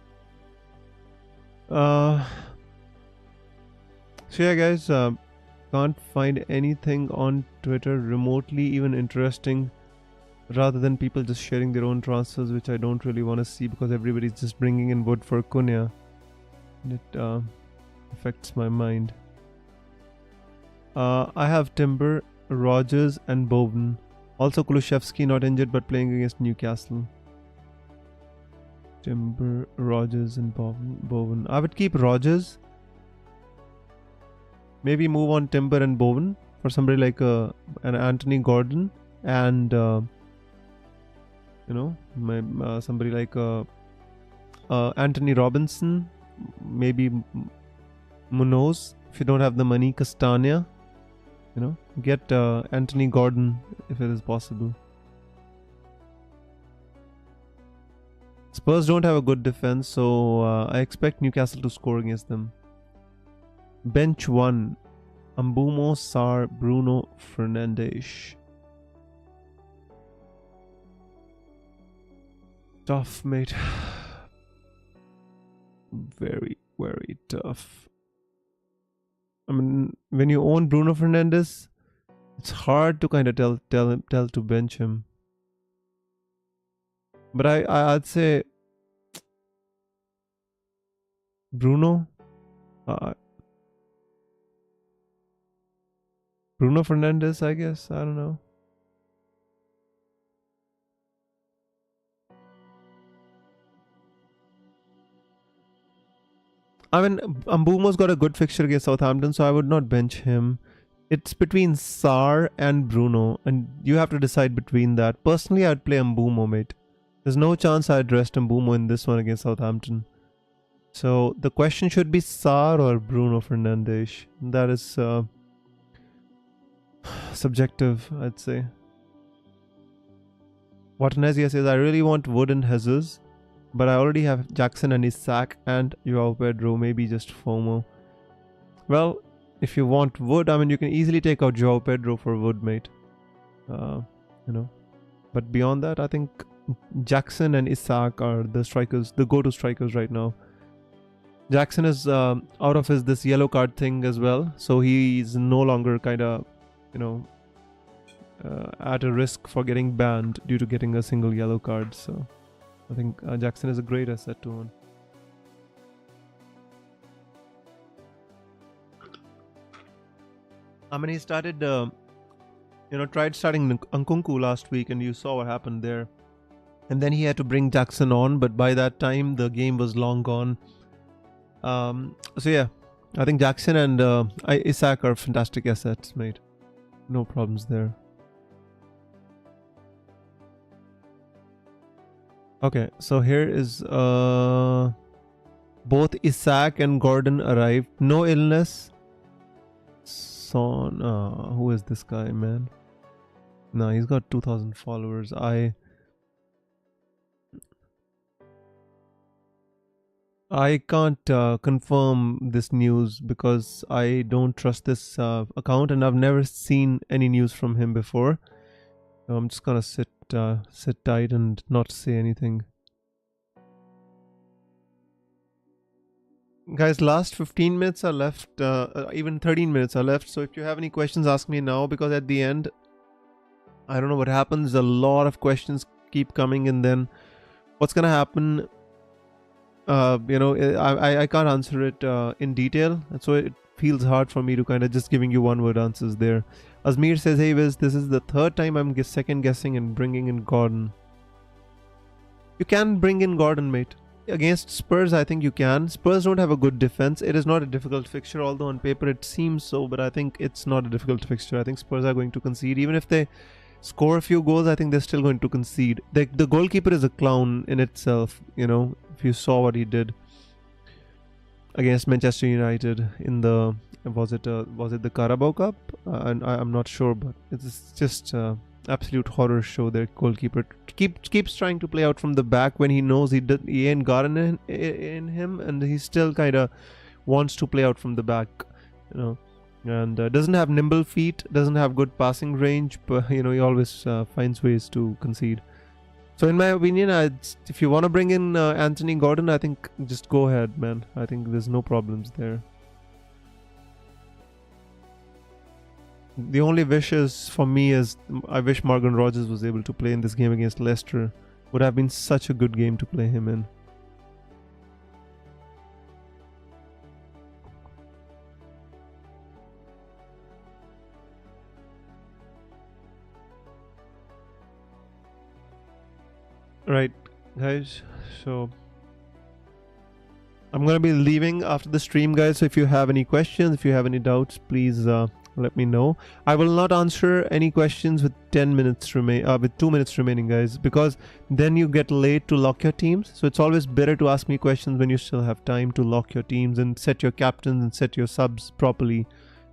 So yeah, guys, can't find anything on Twitter remotely even interesting, rather than people just sharing their own transfers, which I don't really want to see because everybody's just bringing in wood for Cunha. And it affects my mind. I have Timber, Rogers and Bowen. Also Kulusevski not injured but playing against Newcastle. Timber, Rogers and Bowen. I would keep Rogers. Maybe move on Timber and Bowen for somebody like an Anthony Gordon and somebody like Anthony Robinson, maybe Munoz if you don't have the money, Castagna. Get Anthony Gordon if it is possible. Spurs don't have a good defense, so I expect Newcastle to score against them. Bench 1. Mbumo, Sarr, Bruno Fernandes. Tough, mate. Very, very tough. I mean, when you own Bruno Fernandes, it's hard to kind of tell to bench him. But I'd say Bruno. Bruno Fernandes, I guess. I don't know. I mean, Mbumo's got a good fixture against Southampton, so I would not bench him. It's between Sarr and Bruno, and you have to decide between that. Personally, I'd play Mbumo, mate. There's no chance I'd rest Mbumo in this one against Southampton. So the question should be Sarr or Bruno Fernandes. That is subjective, I'd say. Watanezia says, I really want Wood and Jesus, but I already have Jackson and Isak and Joao Pedro, maybe just FOMO. Well, if you want Wood, I mean, you can easily take out Joao Pedro for Wood, mate. But beyond that, I think Jackson and Isak are the strikers, the go-to strikers right now. Jackson is out of this yellow card thing as well, so he's no longer kind of, at a risk for getting banned due to getting a single yellow card. So I think Jackson is a great asset to own. I mean, he started, tried starting Nkunku last week, and you saw what happened there. And then he had to bring Jackson on, but by that time the game was long gone. So yeah, I think Jackson and Isak are fantastic assets, mate. No problems there. Okay, so here is both Isak and Gordon arrived. No illness. Son, who is this guy, man? No, he's got 2,000 followers. I can't confirm this news because I don't trust this account, and I've never seen any news from him before. So I'm just gonna sit tight and not say anything. Guys, last 15 minutes are left, even 13 minutes are left. So if you have any questions, ask me now, because at the end, I don't know what happens. A lot of questions keep coming, and then what's gonna happen? I can't answer it in detail, and so it feels hard for me to kind of just giving you one word answers there. Azmir says, hey Wiz, this is the third time I'm second guessing and bringing in Gordon. You can bring in Gordon, mate. Against Spurs, I think you can. Spurs don't have a good defense. It is not a difficult fixture, although on paper it seems so, but I think it's not a difficult fixture. I think Spurs are going to concede. Even if they score a few goals, I think they're still going to concede. The goalkeeper is a clown in itself, if you saw what he did. against Manchester United in the was it the Carabao Cup? And I'm not sure, but it's just absolute horror show. Their goalkeeper keeps trying to play out from the back when he knows he ain't got in him, and he still kind of wants to play out from the back, you know. And doesn't have nimble feet, doesn't have good passing range, but he always finds ways to concede. So in my opinion, if you want to bring in Anthony Gordon, I think just go ahead, man. I think there's no problems there. The only wishes for me is I wish Morgan Rogers was able to play in this game against Leicester. Would have been such a good game to play him in. Right, guys, so I'm gonna be leaving after the stream, guys. So if you have any questions, if you have any doubts, please let me know. I will not answer any questions with 10 minutes with 2 minutes remaining, guys, because then you get late to lock your teams. So it's always better to ask me questions when you still have time to lock your teams and set your captains and set your subs properly.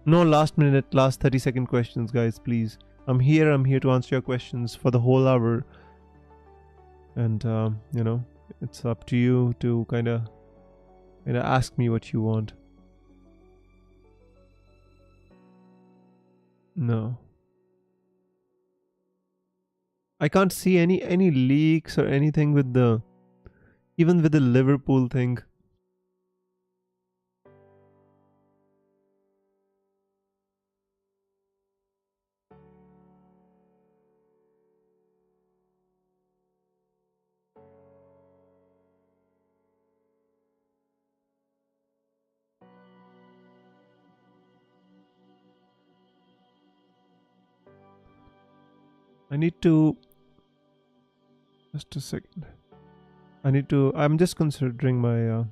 No last 30-second questions, guys, please. I'm here to answer your questions for the whole hour. And it's up to you to kind of ask me what you want. No, I can't see any leaks or anything with even with the Liverpool thing. I need to just a second. I'm just considering my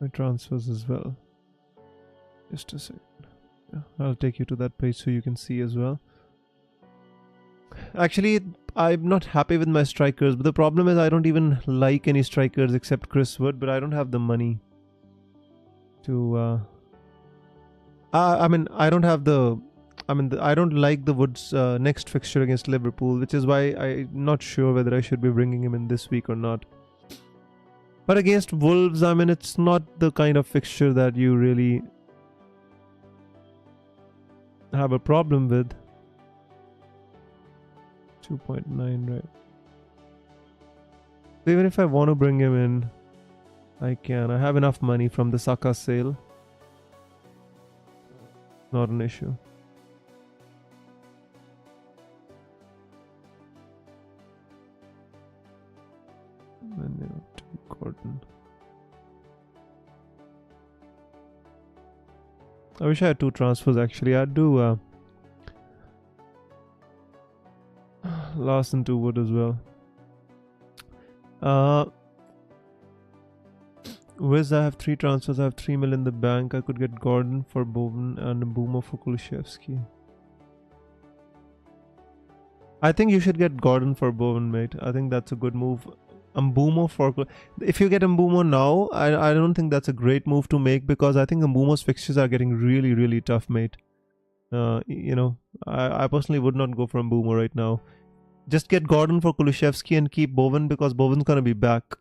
my transfers as well. Just a second. Yeah, I'll take you to that page so you can see as well. Actually, I'm not happy with my strikers, but the problem is I don't even like any strikers except Chris Wood, but I don't have the money to I mean, I don't have the I don't like the Woods next fixture against Liverpool, which is why I'm not sure whether I should be bringing him in this week or not. But against Wolves, I mean, it's not the kind of fixture that you really have a problem with. 2.9, right? So even if I want to bring him in, I can. I have enough money from the Saka sale. Not an issue. Gordon. I wish I had 2 transfers actually. I'd do Larson to Wood as well. Wiz, I have 3 transfers. I have 3 mil in the bank. I could get Gordon for Bowen and Mbeumo for Kulusevski. I think you should get Gordon for Bowen, mate. I think that's a good move. Mbeumo for... If you get Mbeumo now, I don't think that's a great move to make, because I think Mbeumo's fixtures are getting really, really tough, mate. I personally would not go for Mbeumo right now. Just get Gordon for Kulusevski and keep Bowen, because Bowen's gonna be back.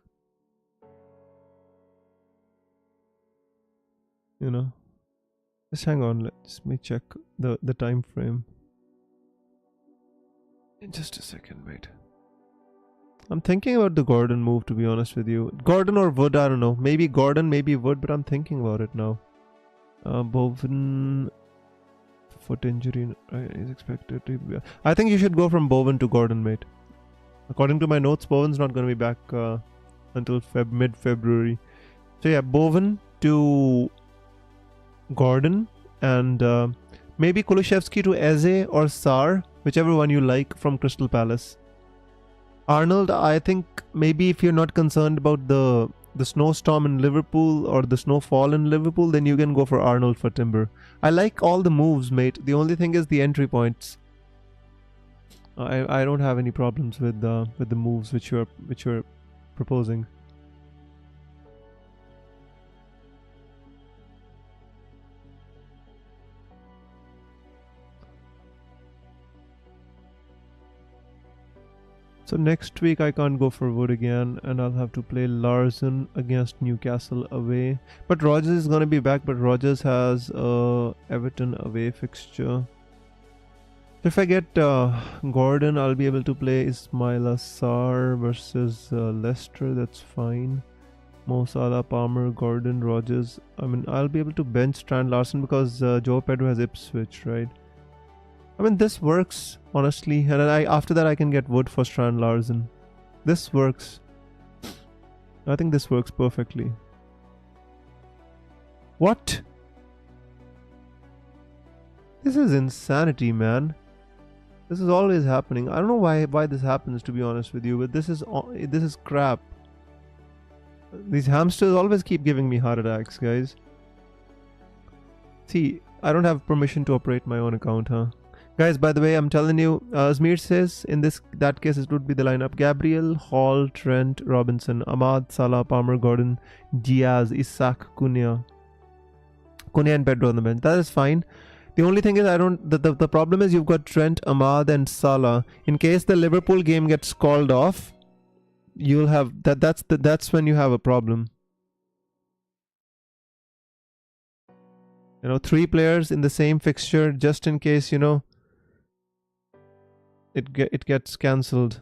Just hang on. Let me check the time frame. In just a second, wait. I'm thinking about the Gordon move, to be honest with you. Gordon or Wood, I don't know. Maybe Gordon, maybe Wood, but I'm thinking about it now. Bowen, foot injury is expected to be... I think you should go from Bowen to Gordon, mate. According to my notes, Bowen's not going to be back until mid-February. So yeah, Bowen to Gordon, and maybe Kulusevski to Eze or Sarr, whichever one you like, from Crystal Palace. Arnold, I think maybe if you're not concerned about the snowstorm in Liverpool or the snowfall in Liverpool, then you can go for Arnold for Timber. I like all the moves, mate. The only thing is the entry points. I don't have any problems with the moves which you're proposing. So next week I can't go for Wood again, and I'll have to play Larson against Newcastle away. But Rogers is gonna be back, but Rogers has Everton away fixture. If I get Gordon, I'll be able to play Ismail Assar versus Leicester. That's fine. Mo Salah, Palmer, Gordon, Rogers. I mean, I'll be able to bench Strand Larson because Joe Pedro has Ipswich, right? I mean, this works, honestly. And after that, I can get Wood for Strand Larson. This works. I think this works perfectly. What? This is insanity, man. This is always happening. I don't know why this happens, to be honest with you, but this is crap. These hamsters always keep giving me heart attacks, guys. See, I don't have permission to operate my own account, huh? Guys, by the way, I'm telling you, Azmir says in that case it would be the lineup: Gabriel, Hall, Trent, Robinson, Ahmad, Salah, Palmer, Gordon, Diaz, Isak, Cunha and Pedro on the bench. That is fine. The only thing is the problem is you've got Trent, Ahmad and Salah. In case the Liverpool game gets called off, you'll have that's when you have a problem. You know, 3 players in the same fixture just in case, you know, it gets cancelled.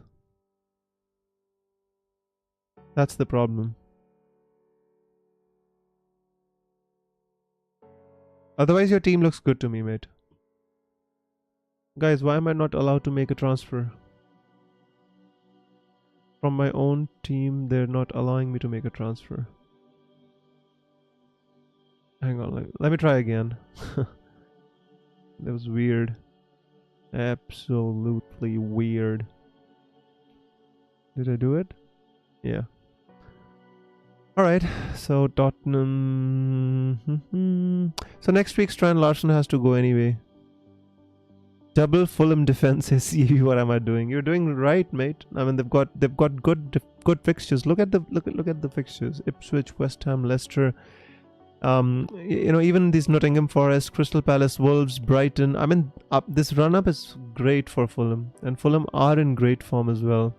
That's the problem. Otherwise your team looks good to me, mate. Guys, why am I not allowed to make a transfer? From my own team, they're not allowing me to make a transfer. Hang on, let me try again. That was weird. Absolutely weird. Did I do it? Yeah. Alright, so Tottenham. So next week Strand Larson has to go anyway. Double Fulham defense is what am I doing? You're doing right, mate. I mean, they've got good fixtures. Look at the fixtures: Ipswich, West Ham, Leicester. You know, even these Nottingham Forest, Crystal Palace, Wolves, Brighton. I mean, this run up is great for Fulham, and Fulham are in great form as well.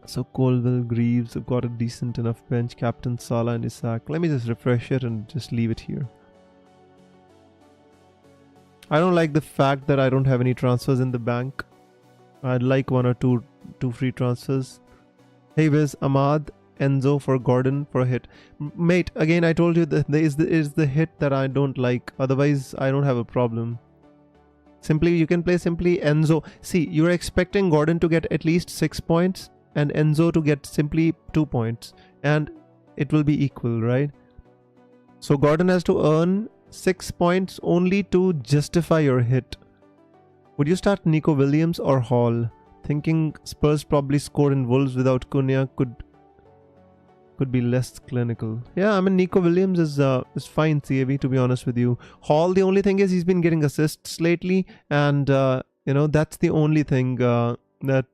So Colville, Greaves have got a decent enough bench. Captain Salah and Isak. Let me just refresh it and just leave it here. I don't like the fact that I don't have any transfers in the bank. I'd like 1 or 2 free transfers. Hey Wiz, Ahmad, Enzo for Gordon for a hit. Mate, again I told you that there is the hit that I don't like. Otherwise I don't have a problem. Simply, you can play simply Enzo. See, you're expecting Gordon to get at least 6 points and Enzo to get simply 2 points, and it will be equal, right? So Gordon has to earn 6 points only to justify your hit. Would you start Nico Williams or Hall? Thinking Spurs probably score in Wolves without Cunha could be less clinical. Yeah, I mean Nico Williams is fine, CAV, to be honest with you. Hall, the only thing is he's been getting assists lately, and you know, that's the only thing that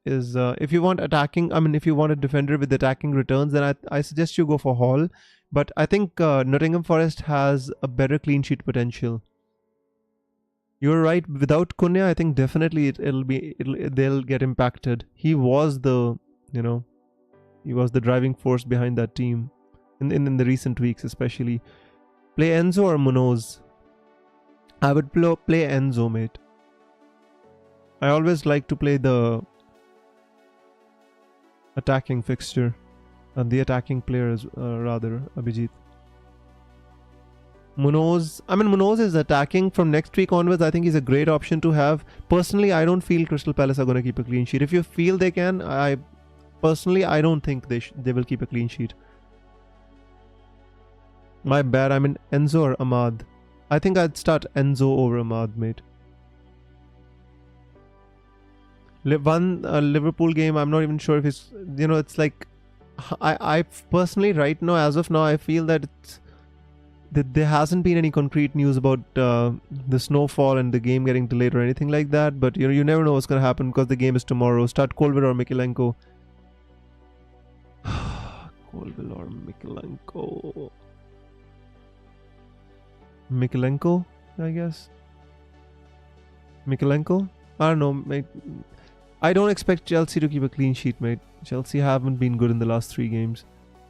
is if you want attacking, I mean if you want a defender with attacking returns, then I suggest you go for Hall. But I think Nottingham Forest has a better clean sheet potential. You're right, without Cunha I think definitely they'll get impacted. He was the, you know, he was the driving force behind that team in the recent weeks especially. Play Enzo or Munoz? I would play Enzo, mate. I always like to play the attacking fixture and the attacking players, rather, Abhijit. Munoz, I mean Munoz is attacking from next week onwards. I think he's a great option to have. Personally, I don't feel Crystal Palace are going to keep a clean sheet. If you feel they can, I don't think they will keep a clean sheet. My bad. I mean Enzo or Ahmad. I think I'd start Enzo over Ahmad, mate. One Liverpool game, I'm not even sure if it's, you know, it's like I personally right now, as of now, I feel that there hasn't been any concrete news about the snowfall and the game getting delayed or anything like that. But you know, you never know what's going to happen because the game is tomorrow. Start Colville or Mikalenko. Colville or Mikalenko. Mikalenko, I guess. Mikalenko. I don't know, mate. I don't expect Chelsea to keep a clean sheet, mate. Chelsea haven't been good in the last 3 games.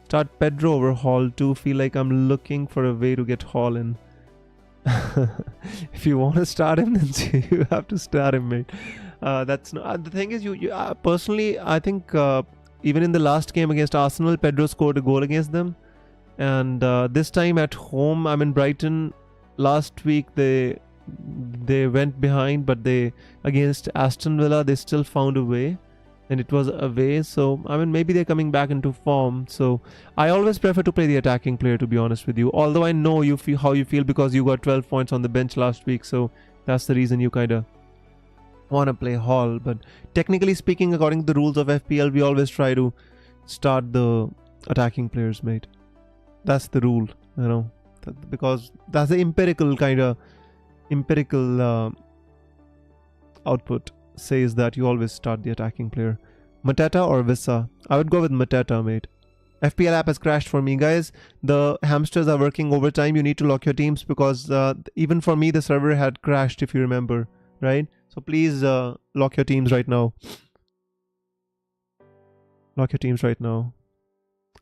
Start Pedro over Hall too. Feel like I'm looking for a way to get Hall in. If you want to start him, then you have to start him, mate. That's not, the thing is, you personally, I think even in the last game against Arsenal, Pedro scored a goal against them, and this time at home, I'm in Brighton. Last week they went behind, but they against Aston Villa they still found a way, and it was away. So I mean, maybe they're coming back into form. So I always prefer to play the attacking player, to be honest with you. Although I know you feel how you feel because you got 12 points on the bench last week, so that's the reason you kind of want to play Hall. But technically speaking, according to the rules of FPL, we always try to start the attacking players, mate. That's the rule, you know, because that's the empirical output says that you always start the attacking player. Mateta or Vissa? I would go with Mateta, mate. FPL app has crashed for me, guys. The hamsters are working overtime. You need to lock your teams because even for me, the server had crashed, if you remember, right? So please lock your teams right now. Lock your teams right now.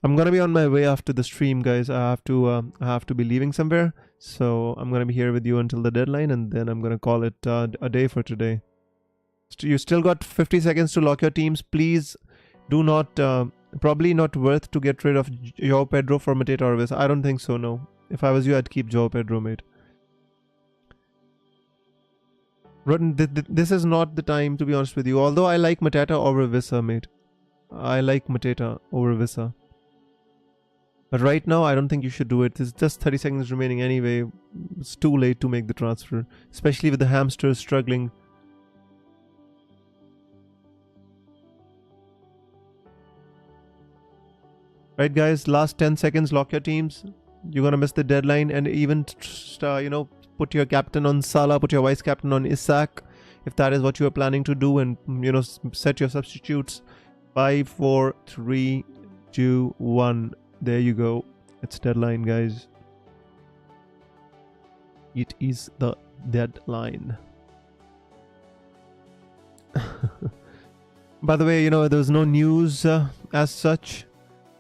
I'm gonna be on my way after the stream, guys. I have to be leaving somewhere, so I'm gonna be here with you until the deadline, and then I'm gonna call it a day for today. You still got 50 seconds to lock your teams. Please do not. Probably not worth to get rid of Joao Pedro for Mateta or Vissa. I don't think so. No. If I was you, I'd keep Joao Pedro, mate. This is not the time, to be honest with you. Although I like Mateta over Vissa, mate. I like Mateta over Vissa. But right now, I don't think you should do it. There's just 30 seconds remaining anyway. It's too late to make the transfer, especially with the hamsters struggling. Right, guys, last 10 seconds, lock your teams. You're gonna miss the deadline, and even put your captain on Salah, put your vice captain on Isak, if that is what you are planning to do, and set your substitutes. 5, 4, 3, 2, 1. There you go. It's deadline, guys. It is the deadline. By the way, there's no news as such,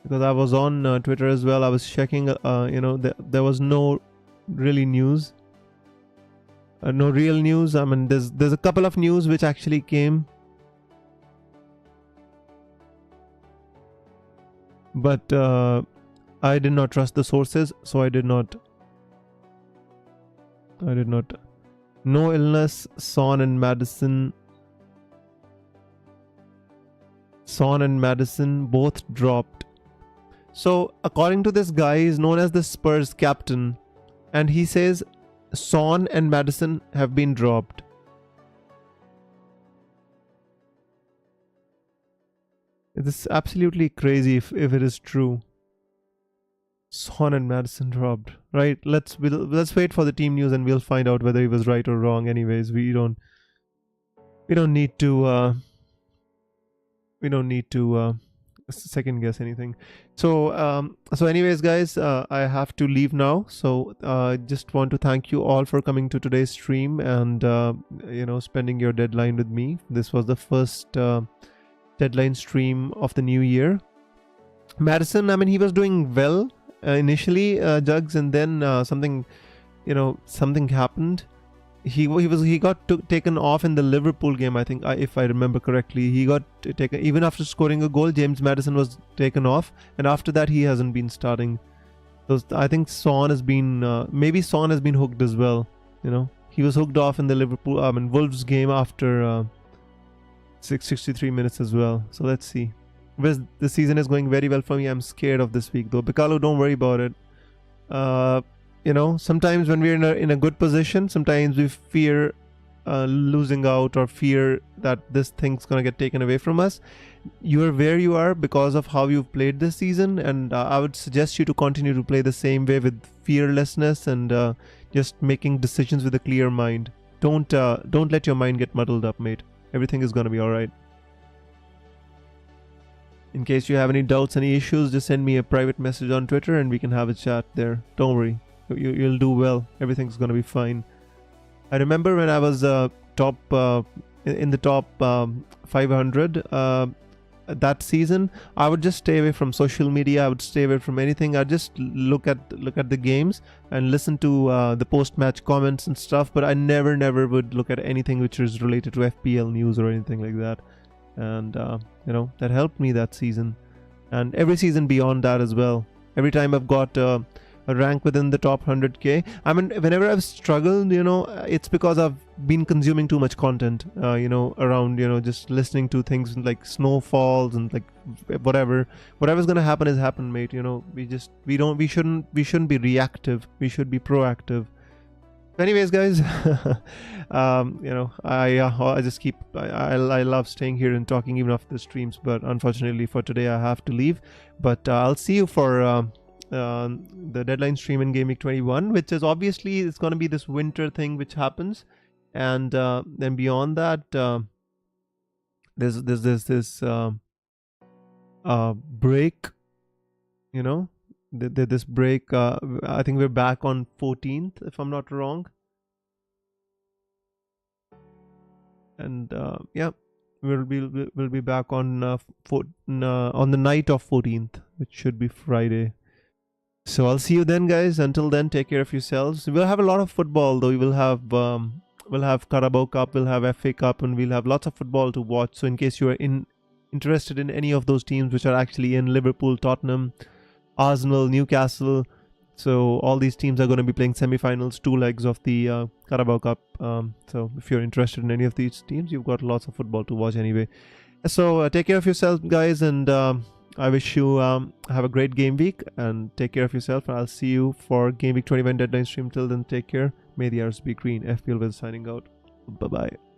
because I was on Twitter as well. I was checking, there was no really news. No real news. I mean, there's a couple of news which actually came. But I did not trust the sources, so I did not. No illness. Son and Madison both dropped. So according to this guy, he's known as the Spurs captain, and he says Son and Madison have been dropped. This is absolutely crazy if it is true. Son and Madison dropped. Right, let's wait for the team news and we'll find out whether he was right or wrong. Anyways, we don't need to second guess anything. So anyways, guys, I have to leave now. So just want to thank you all for coming to today's stream and spending your deadline with me. This was the first deadline stream of the new year. Madison, I mean, he was doing well initially, Jugs, and then something happened. He got taken off in the Liverpool game, I think, if I remember correctly. He got taken even after scoring a goal. James Maddison was taken off, and after that he hasn't been starting. So I think Son has been maybe Son has been hooked as well. He was hooked off in the Wolves game after 63 minutes as well. So let's see. The season is going very well for me. I'm scared of this week though. Bikalu, don't worry about it. Sometimes when we're in a good position, sometimes we fear losing out or fear that this thing's gonna get taken away from us. You are where you are because of how you've played this season, and I would suggest you to continue to play the same way with fearlessness and just making decisions with a clear mind. Don't let your mind get muddled up, mate. Everything is gonna be alright. In case you have any doubts, any issues, just send me a private message on Twitter and we can have a chat there. Don't worry. You'll do well. Everything's gonna be fine. I remember when I was top in the top 500 that season, I would just stay away from social media. I would stay away from anything. I'd just look at the games and listen to the post-match comments and stuff. But I never would look at anything which is related to FPL news or anything like that. And that helped me that season, and every season beyond that as well. Every time I've got a rank within the top 100k. I mean, whenever I've struggled, it's because I've been consuming too much content, around, just listening to things like snowfalls and like whatever's gonna happen is happen, mate. We shouldn't be reactive. We should be proactive. Anyways, guys, I just keep I love staying here and talking even after the streams, but unfortunately for today I have to leave. But I'll see you for the deadline stream in GameWeek 21, which is obviously it's going to be this winter thing which happens, and then beyond that, there's this break, this break. I think we're back on 14th, if I'm not wrong, and we'll be back on on the night of 14th, which should be Friday. So I'll see you then, guys. Until then, take care of yourselves. We'll have a lot of football, though. We'll have Carabao Cup, we'll have FA Cup, and we'll have lots of football to watch. So in case you are interested in any of those teams which are actually in Liverpool, Tottenham, Arsenal, Newcastle, so all these teams are going to be playing semi-finals, 2 legs of the Carabao Cup. So if you're interested in any of these teams, you've got lots of football to watch anyway. So take care of yourself, guys, and I wish you have a great game week, and take care of yourself. I'll see you for Game Week 21 deadline stream. Till then, take care. May the hours be green. FPL was signing out. Bye-bye.